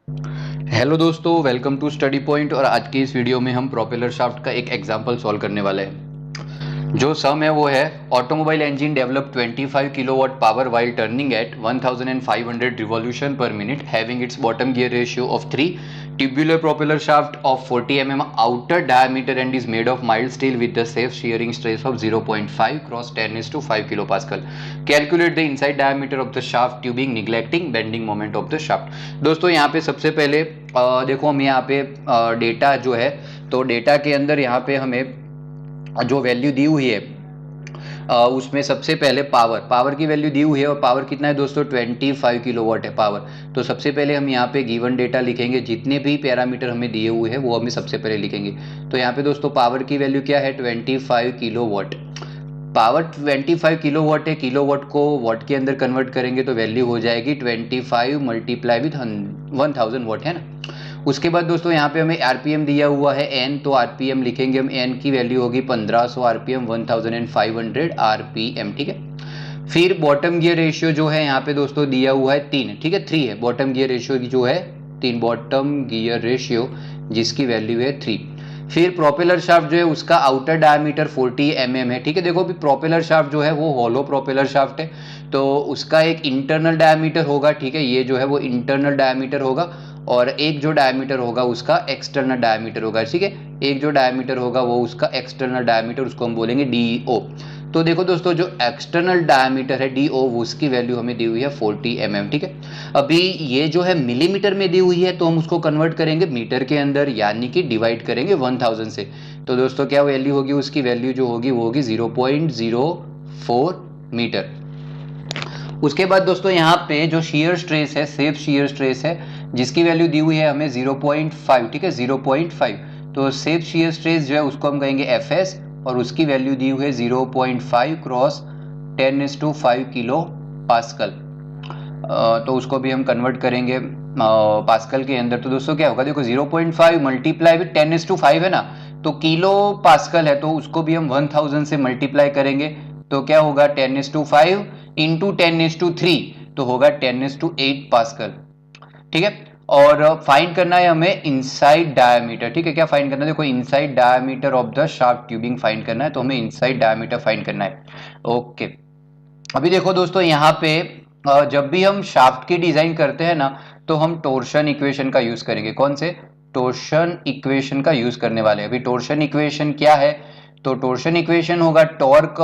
Hello दोस्तों, welcome to study point. और आज की इस वीडियो में हम प्रोपेलर शाफ्ट का एक एग्जांपल सॉल्व करने वाले हैं। जो सम है वो है automobile engine develop 25 kilowatt power while turning at 1500 revolution per minute having its bottom gear ratio of 3 tubular propeller shaft of 40 mm outer diameter and is made of mild steel with the safe shearing stress of 0.5 cross 10⁵ kilopascal. Calculate the inside diameter of the shaft tubing neglecting bending moment of the shaft. दोस्तों यहाँ पे सबसे पहले देखो हम यहाँ पे data जो है, तो डेटा के अंदर यहाँ पे हमें जो वैल्यू दी हुई है उसमें सबसे पहले पावर की वैल्यू दी हुई है। और पावर कितना है दोस्तों, 25 किलोवाट है पावर। तो सबसे पहले हम यहाँ पे गिवन डेटा लिखेंगे, जितने भी पैरामीटर हमें दिए हुए हैं वो हमें सबसे पहले लिखेंगे। तो यहाँ पे दोस्तों पावर की वैल्यू क्या है, 25 किलोवाट। पावर 25 किलोवाट है, किलोवाट को वाट के अंदर कन्वर्ट करेंगे तो वैल्यू हो जाएगी 25 मल्टीप्लाई विथ 1000 वाट, है ना। उसके बाद दोस्तों यहाँ पे हमें आरपीएम दिया हुआ है एन, तो आरपीएम लिखेंगे हम, एन की वैल्यू होगी 1500 आरपीएम, 1500 आरपीएम, ठीक है। फिर बॉटम गियर रेशियो जो है यहाँ पे दोस्तों दिया हुआ है 3, ठीक है, 3 है बॉटम गियर रेशियो की जो है 3, बॉटम गियर रेशियो जिसकी वैल्यू है 3। फिर प्रोपेलर शाफ्ट जो है उसका आउटर डायमीटर 40 mm है, ठीक है। देखो अभी प्रोपेलर शाफ्ट जो है वो हॉलो प्रोपेलर शाफ्ट है, तो उसका एक इंटरनल डायमीटर होगा, ठीक है। ये जो है वो इंटरनल डायमीटर होगा और एक जो डायमीटर होगा उसका एक्सटर्नल डायमीटर होगा, ठीक है। एक जो डायमीटर होगा वो उसका एक्सटर्नल डायमीटर, उसको हम बोलेंगे डीओ। तो देखो दोस्तों जो एक्सटर्नल डायमीटर है डीओ, उसकी वैल्यू हमें दी हुई है 40 mm, ठीक है। अभी ये जो है मिलीमीटर में दी हुई है तो हम उसको कन्वर्ट करेंगे मीटर के अंदर, यानी कि डिवाइड करेंगे 1000 से। तो दोस्तों क्या वैल्यू होगी, उसकी वैल्यू जो होगी वो होगी 0.04 मीटर। उसके बाद दोस्तों यहाँ पे जो शियर स्ट्रेस है, सेफ शियर स्ट्रेस है, जिसकी वैल्यू दी हुई है हमें 0.5, ठीक है, 0.5। तो सेफ शियर स्ट्रेस जो है उसको हम कहेंगे एफएस, और उसकी वैल्यू दी हुई है 0.5 क्रॉस 10⁵ किलो पास्कल। तो उसको भी हम कन्वर्ट करेंगे पास्कल के अंदर। तो दोस्तों क्या होगा, देखो 0.5 मल्टीप्लाई विथ 10⁵ है ना, तो किलो पास्कल है, तो उसको भी हम 1000 से मल्टीप्लाई करेंगे। तो क्या होगा 10⁵ इंटू 10⁵, तो होगा 10⁸ पास्कल, ठीक है। और फाइंड करना है हमें इनसाइड डायमीटर, ठीक है। क्या फाइंड करना है, देखो inside diameter of the shaft tubing find करना है, तो हमें इनसाइड डायमीटर फाइंड करना है। ओके, अभी देखो दोस्तों यहाँ पे जब भी हम शाफ्ट की डिजाइन करते हैं ना, तो हम टोर्शन इक्वेशन का यूज करेंगे। कौन से, टोर्शन इक्वेशन का यूज करने वाले हैं। अभी टोर्शन इक्वेशन क्या है, तो टोर्शन इक्वेशन होगा torque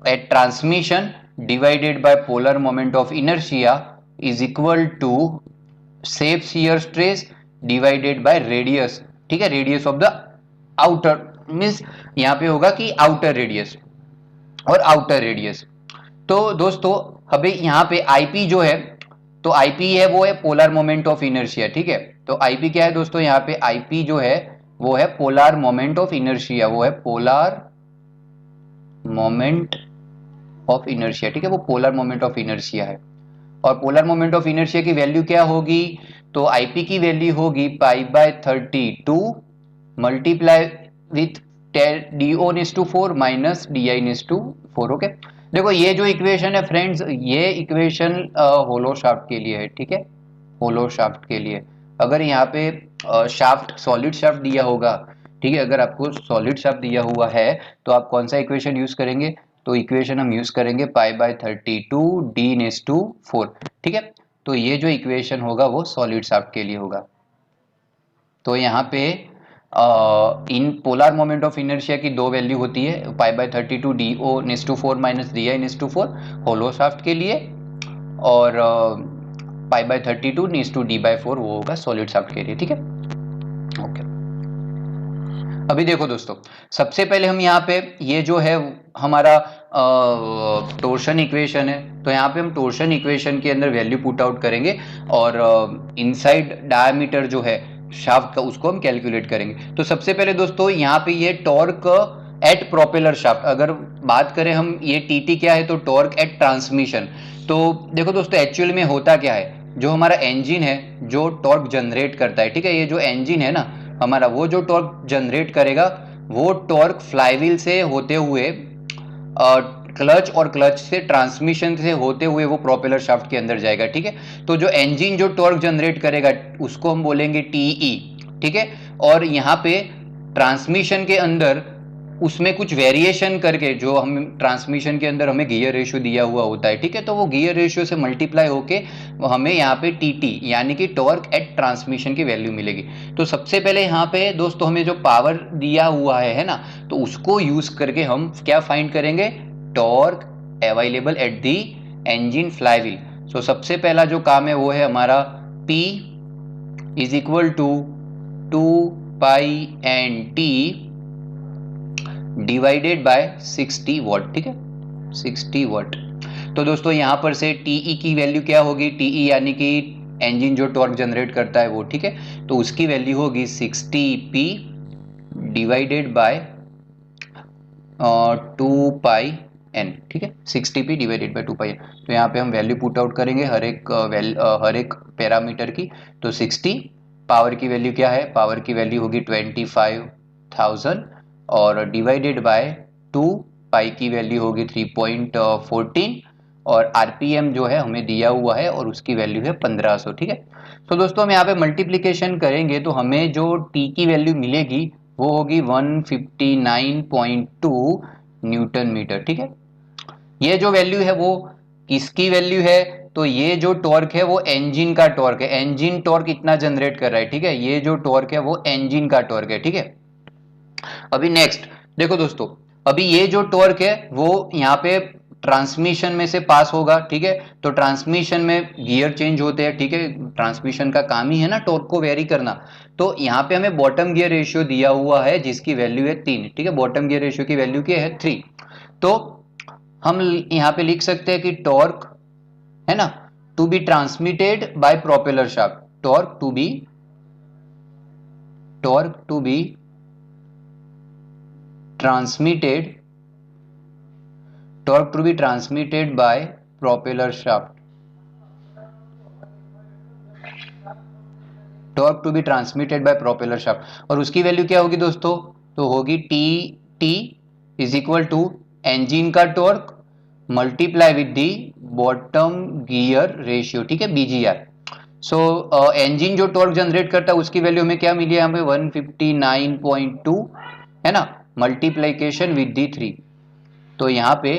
at transmission divided by polar moment of inertia is equal to safe shear stress divided by radius, ठीक है, radius of the outer, means यहां पे होगा कि आउटर रेडियस और आउटर रेडियस। तो दोस्तों अभी यहाँ पे आईपी जो है, तो आईपी है वो है पोलर मोमेंट ऑफ इनर्शिया, ठीक है। तो आईपी क्या है दोस्तों, यहाँ पे आईपी जो है वो है पोलर मोमेंट ऑफ इनर्शिया, वो है पोलर मोमेंट ऑफ इनर्शिया, ठीक है, वो पोलर मोमेंट ऑफ इनर्शिया है। और पोलर मोमेंट ऑफ इनर्शिया की वैल्यू क्या होगी, तो आईपी की वैल्यू होगी π/32 multiply with DO/4 minus DI/4। Okay, देखो ये जो इक्वेशन है फ्रेंड्स, ये इक्वेशन होलो शाफ्ट के लिए है, ठीक है, होलो शाफ्ट के लिए। अगर यहाँ पे शाफ्ट सॉलिड शाफ्ट दिया होगा, ठीक है, अगर आपको सॉलिड शाफ्ट दिया हुआ है तो आप कौन सा इक्वेशन यूज करेंगे, तो इक्वेशन हम यूज करेंगे π/32 D/4, ठीक है। तो ये जो इक्वेशन होगा वो सॉलिड शाफ्ट के लिए होगा। तो यहाँ पे in polar moment of inertia की दो वैल्यू होती है, π/32 DO/4 minus DI/4 hollow shaft के लिए, और π/32 D/4 वो होगा सॉलिड शाफ्ट के लिए, ठीक है। ओके, अभी देखो दोस्तों सबसे पहले हम यहाँ पे ये जो है हमारा टोर्शन इक्वेशन है, तो यहाँ पे हम टोर्शन इक्वेशन के अंदर वैल्यू पुट आउट करेंगे और इनसाइड डायमीटर जो है शाफ्ट का उसको हम कैलकुलेट करेंगे। तो सबसे पहले दोस्तों यहाँ पे ये टॉर्क एट प्रोपेलर शाफ्ट, अगर बात करें हम ये टीटी क्या है, तो टॉर्क एट ट्रांसमिशन। तो देखो दोस्तों एक्चुअली में होता क्या है, जो हमारा इंजन है जो टॉर्क जनरेट करता है, ठीक है, ये जो इंजन है ना हमारा, वो जो टॉर्क जनरेट करेगा वो टॉर्क फ्लाईव्हील से होते हुए क्लच और क्लच से ट्रांसमिशन से होते हुए वो प्रोपेलर शाफ्ट के अंदर जाएगा, ठीक है। तो जो इंजन जो टॉर्क जनरेट करेगा उसको हम बोलेंगे टीई, ठीक है। और यहाँ पे ट्रांसमिशन के अंदर उसमें कुछ वेरिएशन करके, जो हम ट्रांसमिशन के अंदर हमें गियर रेशियो दिया हुआ होता है, ठीक है, तो वो गियर रेशियो से मल्टीप्लाई होके हमें यहाँ पे टीटी यानी कि टॉर्क एट ट्रांसमिशन की वैल्यू मिलेगी। तो सबसे पहले यहाँ पे दोस्तों हमें जो पावर दिया हुआ है ना, तो उसको यूज करके हम क्या फाइंड करेंगे, torque available at the engine flywheel. So सबसे पहला जो काम है वो है हमारा P is equal to 2 pi N T divided by 60 watt, ठीक है, 60 वॉट। तो दोस्तों यहां पर से टीई की वैल्यू क्या होगी, टीई यानी कि इंजन जो टॉर्क जनरेट करता है वो, ठीक है, तो उसकी वैल्यू होगी 60p divided by 2 pi N, ठीक है, 60p divided by 2 pi N. तो यहाँ पे हम वैल्यू पुट आउट करेंगे हर एक पैरामीटर की। तो 60 पावर की वैल्यू क्या है, पावर की वैल्यू होगी 25,000 और डिवाइडेड बाय 2 पाई की वैल्यू होगी 3.14 और आरपीएम जो है हमें दिया हुआ है और उसकी वैल्यू है 1500, ठीक है। तो दोस्तों हम यहाँ पे मल्टीप्लिकेशन करेंगे तो हमें जो टी की वैल्यू मिलेगी वो होगी 159.2 न्यूटन मीटर, ठीक है। ये जो वैल्यू है वो किसकी वैल्यू है, तो ये जो टॉर्क है वो इंजन का टॉर्क है, इंजन टॉर्क इतना जनरेट कर रहा है, ठीक है, ये जो टॉर्क है वो इंजन का टॉर्क है, ठीक है। अभी नेक्स्ट देखो दोस्तों, अभी ये जो टॉर्क है वो यहाँ पे ट्रांसमिशन में से पास होगा, ठीक है। तो ट्रांसमिशन में गियर चेंज होते हैं, ठीक है, ट्रांसमिशन का काम ही है ना टॉर्क को वेरी करना। तो यहाँ पे हमें बॉटम गियर रेशियो दिया हुआ है जिसकी वैल्यू है 3, ठीक है, बॉटम गियर रेशियो की वैल्यू क्या है 3। तो हम यहाँ पे लिख सकते हैं कि टॉर्क है ना to be transmitted by propeller shaft, torque to be transmitted torque to be transmitted by propeller shaft, torque to be transmitted by propeller shaft। और उसकी वैल्यू क्या होगी दोस्तों, तो होगी T is equal to engine का torque multiply with the bottom gear ratio, ठीक है, बीजीआर। सो इंजन जो टॉर्क जनरेट करता है उसकी वैल्यू हमें क्या मिली है, हमें 159.2 है ना, मल्टीप्लीकेशन विद दी 3। तो यहाँ पे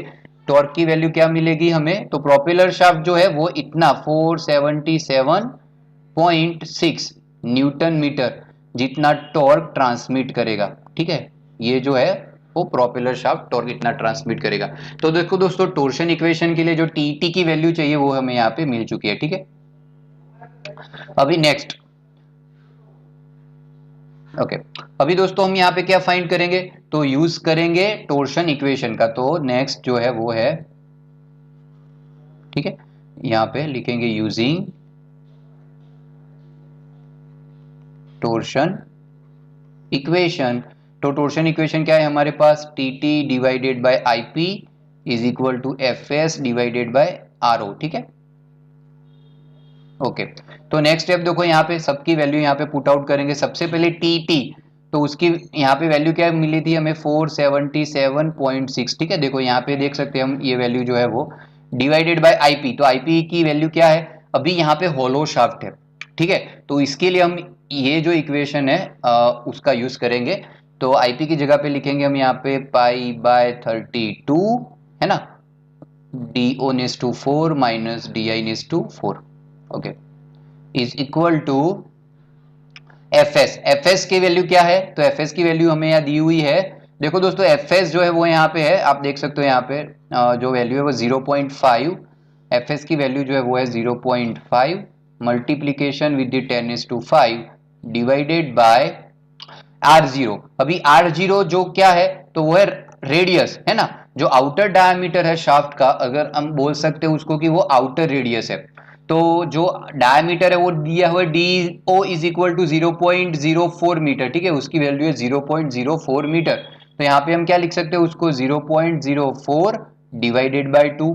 टॉर्क की वैल्यू क्या मिलेगी हमें, तो प्रोपेलर शाफ्ट जो है वो इतना 477.6 न्यूटन मीटर जितना टॉर्क ट्रांसमिट करेगा, ठीक है, ये जो है वो प्रोपेलर शाफ्ट टॉर्क इतना ट्रांसमिट करेगा। तो देखो दोस्तों टोर्शन इक्वेशन के लिए जो टी की वैल्यू चाहिए वो हमें यहाँ पे मिल चुकी है, ठीक है। अभी नेक्स्ट ओके अभी दोस्तों हम यहाँ पे क्या फाइंड करेंगे, तो यूज करेंगे टोर्शन इक्वेशन का। तो नेक्स्ट जो है वो है, ठीक है, यहाँ पे लिखेंगे यूजिंग टोर्शन इक्वेशन। तो टोर्शन इक्वेशन क्या है हमारे पास, T T divided by I P is equal to F S divided by R O, ठीक है। ओके तो नेक्स्ट स्टेप देखो, यहाँ पे सबकी वैल्यू यहाँ पे पुट आउट करेंगे। सबसे पहले टी तो उसकी यहाँ पे वैल्यू क्या मिली थी हमें 477.6, ठीक है। देखो यहाँ पे देख सकते हैं हम ये वैल्यू जो है वो डिवाइडेड बाय आईपी। तो आईपी की वैल्यू क्या है, अभी यहाँ पे होलो शाफ्ट है, ठीक है, तो इसके लिए हम ये जो इक्वेशन है उसका यूज करेंगे। तो आईपी की जगह पे लिखेंगे हम यहाँ पे पाई बाय 32 है ना, D O raise to 4 minus D I raise to 4, okay, is equal to F S की वैल्यू क्या है, तो एफ एस की वैल्यू हमें यहाँ दी हुई है। देखो दोस्तों एफ एस जो है वो यहाँ पे है, आप देख सकते हो यहाँ पे जो वैल्यू है वो 0.5, एफ एस की वैल्यू जो है वो है 0.5 multiplication with 10⁵ divided by R0। अभी R0 जो क्या है, तो वो है रेडियस, है ना, जो आउटर डायमीटर है शाफ्ट का, अगर हम बोल सकते हैं उसको कि वो आउटर रेडियस है। तो जो डायमीटर है वो दिया हुआ D O is equal to 0.04 metre, ठीक है, उसकी वैल्यू है 0.04 मीटर। तो यहाँ पे हम क्या लिख सकते हैं उसको 0.04 डिवाइडेड बाय 2,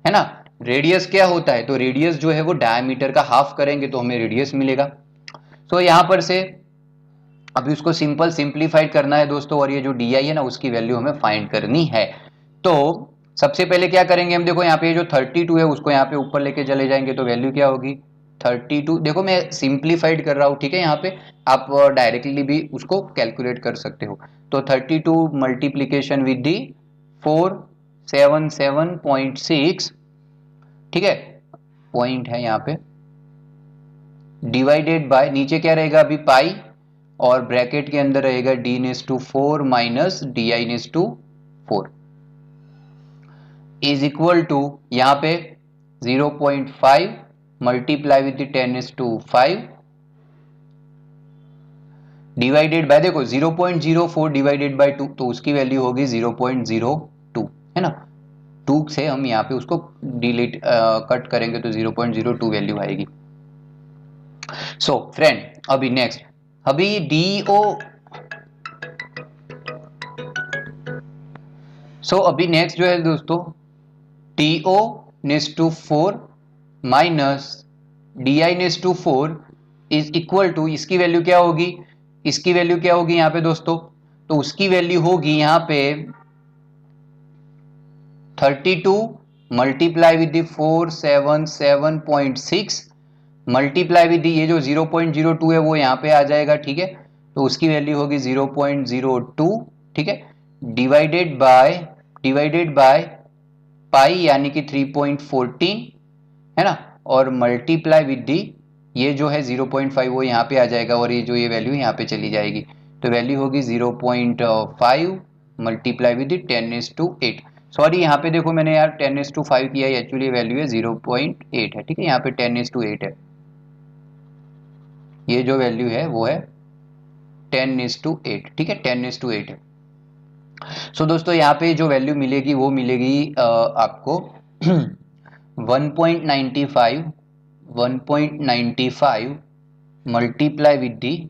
है ना। रेडियस क्या होता है, तो रेडियस जो है वो डायमीटर का हाफ करेंगे तो हमें रेडियस मिलेगा। तो यहाँ पर से अभी उसको सिंपल सिंप्लीफाइड करना है दोस्तों, और ये जो डी आई है ना उसकी वैल्यू हमें फाइंड करनी है। तो सबसे पहले क्या करेंगे हम, देखो यहाँ पे जो 32 है उसको यहाँ पे ऊपर लेके चले जाएंगे तो वैल्यू क्या होगी 32। देखो मैं सिंप्लीफाइड कर रहा हूँ, ठीक है, यहाँ पे आप डायरेक्टली भी उसको कैलकुलेट कर सकते हो। तो 32 मल्टीप्लीकेशन विद दी 477.6, ठीक है, पॉइंट है यहाँ पे, डिवाइडेड बाय नीचे क्या रहेगा अभी पाई, और ब्रैकेट के अंदर रहेगा d⁴ minus di⁴ is equal to यहाँ पे 0.5 मल्टीप्लाई विद 10⁵ डिवाइडेड बाय, देखो 0.04 डिवाइडेड बाय 2 तो उसकी वैल्यू होगी 0.02, है ना। 2 से हम यहाँ पे उसको डिलीट कट करेंगे तो 0.02 वैल्यू आएगी। सो फ्रेंड अभी नेक्स्ट, अभी अभी नेक्स्ट जो है दोस्तों DO⁴ minus di⁴ is equal to, इसकी वैल्यू क्या होगी, इसकी वैल्यू क्या होगी यहाँ पे दोस्तों, तो उसकी वैल्यू होगी यहाँ पे 32 मल्टीप्लाई विद 477.6 मल्टीप्लाई विद ये जो 0.02 है वो यहाँ पे आ जाएगा, ठीक है, तो उसकी वैल्यू होगी 0.02, ठीक है, डिवाइडेड बाय पाई यानी कि 3.14, है ना, और मल्टीप्लाई विद दी ये जो है 0.5 वो यहाँ पे आ जाएगा और ये जो ये वैल्यू यहाँ पे चली जाएगी, तो वैल्यू होगी 0.5 मल्टीप्लाई विद 10⁸ सॉरी यहाँ पे देखो मैंने यार 10⁵ किया है, एक्चुअली वैल्यू है 0.8 है, ठीक है, यहाँ पे 10⁸ है, ये जो वैल्यू है वो है 10⁸, ठीक है, 10⁸ है। सो दोस्तों यहाँ पे जो वैल्यू मिलेगी वो मिलेगी आपको 1.95 मल्टीप्लाई विद दी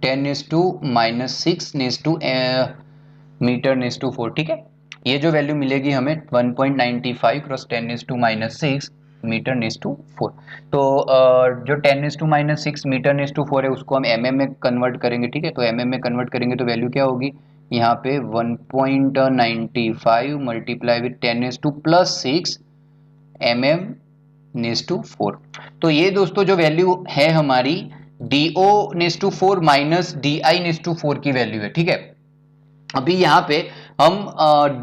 10⁻⁻⁶ मीटर⁻⁴, ठीक है, ये जो वैल्यू मिलेगी हमें 1.95 क्रॉस 10⁻⁻⁶ मीटर⁻⁴। तो जो 10⁻⁻⁶ मीटर⁻⁴ है उसको हम mm में कन्वर्ट करेंगे, ठीक है, तो mm में कन्वर्ट करेंगे तो वैल्यू क्या होगी यहाँ पे 1.95 मल्टीप्लाई विद 10⁻+6 mm⁴। तो ये दोस्तों जो वैल्यू है हमारी DO⁴ माइनस di⁴ की वैल्यू है, ठीक है। अभी यहाँ पे हम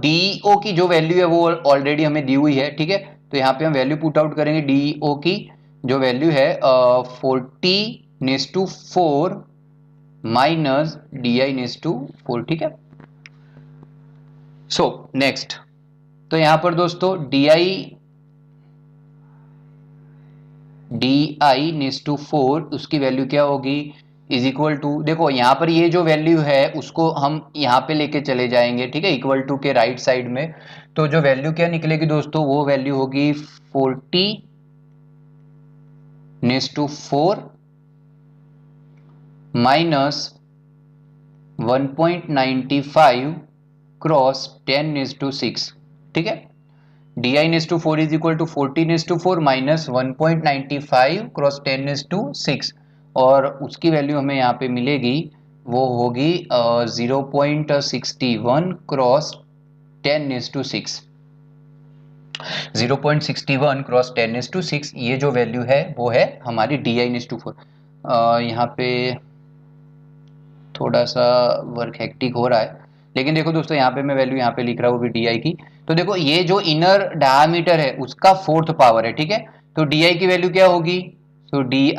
DO की जो वैल्यू है वो ऑलरेडी हमें दी हुई है, ठीक है, तो यहाँ पे हम वैल्यू पुट आउट करेंगे, DO की जो वैल्यू है 40⁻⁴ माइनस di⁴, ठीक है। सो नेक्स्ट, तो यहाँ पर दोस्तों di⁴ उसकी वैल्यू क्या होगी इज इक्वल टू, देखो यहाँ पर ये जो वैल्यू है उसको हम यहाँ पे लेके चले जाएंगे, ठीक है, इक्वल टू के राइट साइड में, तो जो वैल्यू क्या निकलेगी दोस्तों वो वैल्यू होगी 40⁻⁴ माइनस 1.95 क्रॉस 10⁻⁶, ठीक है, di⁴ is equal to 40⁻⁴ minus 1.95 cross 10⁻⁶, और उसकी वैल्यू हमें यहाँ पे मिलेगी वो होगी 0.61 क्रॉस 10⁻⁶, 0.61 क्रॉस 10⁻⁶, ये जो वैल्यू है वो है हमारी di⁴। यहाँ पे थोड़ा सा वर्क हेक्टिक हो रहा है, लेकिन देखो दोस्तों यहाँ पे मैं वैल्यू यहाँ पे लिख रहा हूँ डी की, तो देखो ये जो इनर डायमीटर है उसका 4th पावर है, ठीक है, तो डी की वैल्यू क्या होगी, तो डी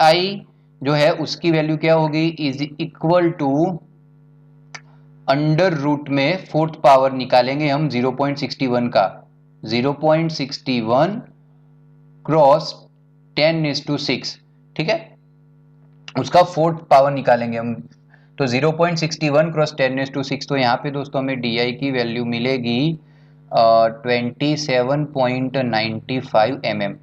जो है उसकी वैल्यू क्या होगी is equal to under root में 4th पावर निकालेंगे हम 0.61 का, 0.61 क्रॉस 10⁻⁶, ठीक है, उसका 4th पावर निकालेंगे हम, तो 0.61 क्रॉस 10⁻⁶, तो यहाँ पे दोस्तों हमें डी की वैल्यू मिलेगी 27.95 mm,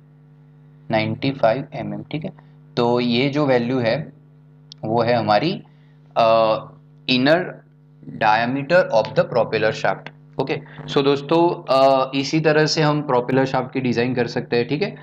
95 mm, ठीक है, तो ये जो वैल्यू है वो है हमारी inner diameter of the propeller shaft. Okay, so दोस्तों इसी तरह से हम प्रोपेलर शाफ्ट की डिजाइन कर सकते हैं, ठीक है।